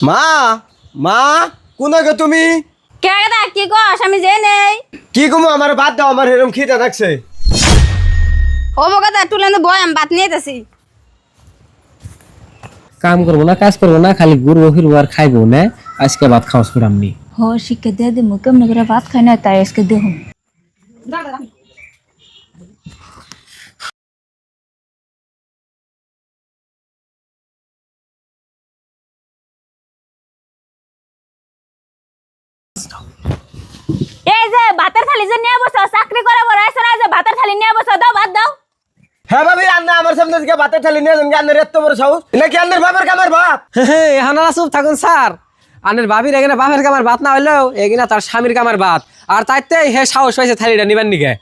মা মা কোন গে তুমি কে দা কি কস আমি যে নেই কি কমু আমার ভাত দাও আমার এরকম খিদে লাগছে ও বগদা তুলেন বয় আমি ভাত নিয়ে যাচ্ছি কাম করবো না কাজ করবো না খালি ঘুরবো ফিরবো আর খাইবো না আজকে ভাত খাওয়া শুরাম নি हो शिके दे दे मुकम नगर भात खाने आता है इसके दे हूं এই যে ভাতের থালি যে নিয়ে বসো চাকরি করে বড় আছে না যে ভাতের থালি নিয়ে বসো দাও ভাত দাও হ্যাঁ ভাবি আন্না আমার সামনে থেকে ভাতের থালি নিয়ে যান আন্নের এত বড় সাহস নাকি আন্নের বাবার কামার ভাত হানারা চুপ থাকুন স্যার আনের ভাবির এখানে বাপের কামার ভাত না হইলেও এখানে তার স্বামীর কামার ভাত আর তাইতে হে সাহস পাইছে থালিটা নিবেন নিকে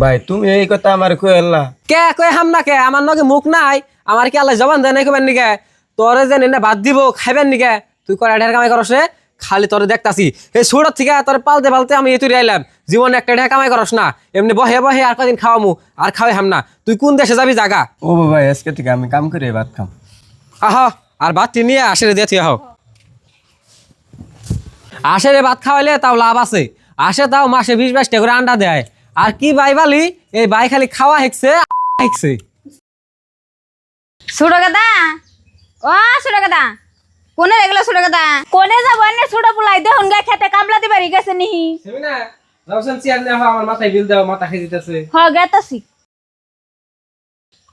ভাই তুমি এই কথা আমার কইল না কে কয়ে হাম না কে আমার নগে মুখ নাই আমার কি আল্লাহ জবান দেয় নাই কবেন নিকে তোরে যে নিনে ভাত দিব খাইবেন নিকে তুই করে ঢের কামাই করস রে খালি তোরে দেখতাছি এই ছোট থেকে তোরে পালতে পালতে আমি এই তুই আইলাম জীবনে একটা ঢের কামাই করস না এমনি বহে বহে আর কদিন খাওয়ামু আর খাওয়াই হাম না তুই কোন দেশে যাবি জাগা ও ভাই আজকে থেকে আমি কাম করে ভাত খাম আহ আর ভাত নিয়ে আসে রে দিয়ে তুই আহ আসে রে ভাত খাওয়াইলে তাও লাভ আছে আসে তাও মাসে 20-22 টাকা করে আন্ডা দেয় আর কি বাই বালি এই বাই খালি খাওয়া হেকছে হেকছে সুড়ো গদা ও সুড়ো গদা কোনে রেগলো সুড়ো গদা কোনে যাব এনে সুড়ো পুলাই দে হুনগা খেতে কামলা দিবারি গেছে নিহি সেমিনা লাউসন চেয়ার নে আমার মাথায় বিল দাও মাথা খেয়ে দিতেছে হ গেতাছি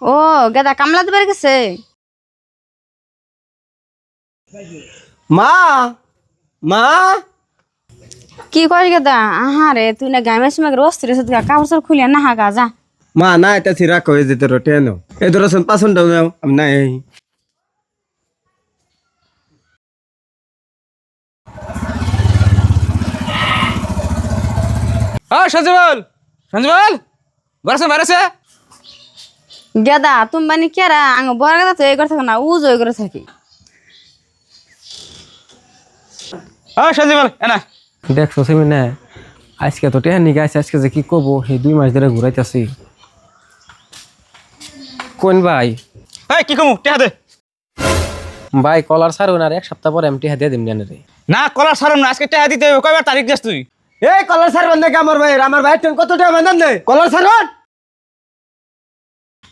ও গদা কামলা দিবারি গেছে মা মা কি করি গদা আহারে তুই না গামে সময় রস্তি রে সদকা কাপড় খুলিয়া না হাগা যা মা না এটা সিরা কই যেতে রটে নো এই দরসন পাছন দাও নাও আমি নাই সঞ্জীবল সঞ্জীবল বরসে মারেছে গদা তুমি বানি কেরা আঙ্গ বড় গদা তো এই করে থাকো না উজ ওই করে থাকি সঞ্জীবল এনা দেখছো সেমিনা আজকে তো টেহা নিগে আছে আজকে যে কি করবো সেই 2 মাস ধরে ঘুরাইতেছি কোন ভাই এই কি কমু টেহা দে ভাই কলার ছাড়ুন আর 1 সপ্তাহ পরে আমি টেহা দিয়ে দিম জানে রে না কলার সারম না আজকে টেহা দিতে হবে কয়বার তারিখ যাস তুই এই কলার সার বন্ধ কে আমার ভাই তুমি কত টাকা বাঁধান দে কলার সারন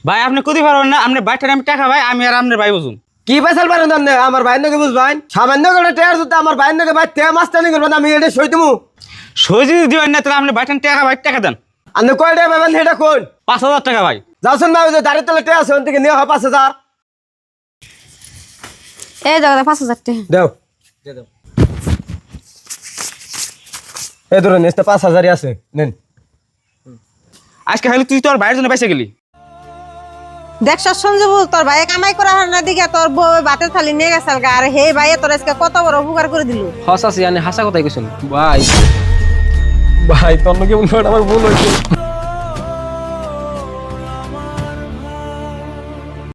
ভাই আপনি কদি পারবেন না আপনি বাইটা আমি টাকা ভাই আমি আর আপনার ভাই বুঝুন কি পয়সাল বাঁধান দে আমার ভাই নাকি বুঝবাইন সামান্য করে টেয়ার দিতে আমার ভাই নাকি ভাই তে মাস্তানি করবেন আমি এটা সই তুমি সই যদি দিবেন না তাহলে আপনি বাইটা টাকা ভাই টাকা দেন আপনি কয় টাকা পাবেন সেটা কোন 5000 টাকা ভাই যাওছেন ভাই যে দাঁড়িয়ে তলে টেয়া আছে ওন থেকে নিয়ে হয় 5000 এই জায়গা 5000 টাকা দেও এই ধরুন এসতে 5000 আছে নেন আজকে খালি তুই তোর ভাইয়ের জন্য পয়সা গেলি দেখছ সঞ্জীব তোর ভাই কামাই করা হয় না দিকে তোর বউ বাতে থালি নিয়ে গেছে আর হে ভাই তোর আজকে কত বড় উপকার করে দিল হসাসি আনে হাসা কথাই কইছেন ভাই ভাই তোর নাকি মনে হয় আমার ভুল হইছে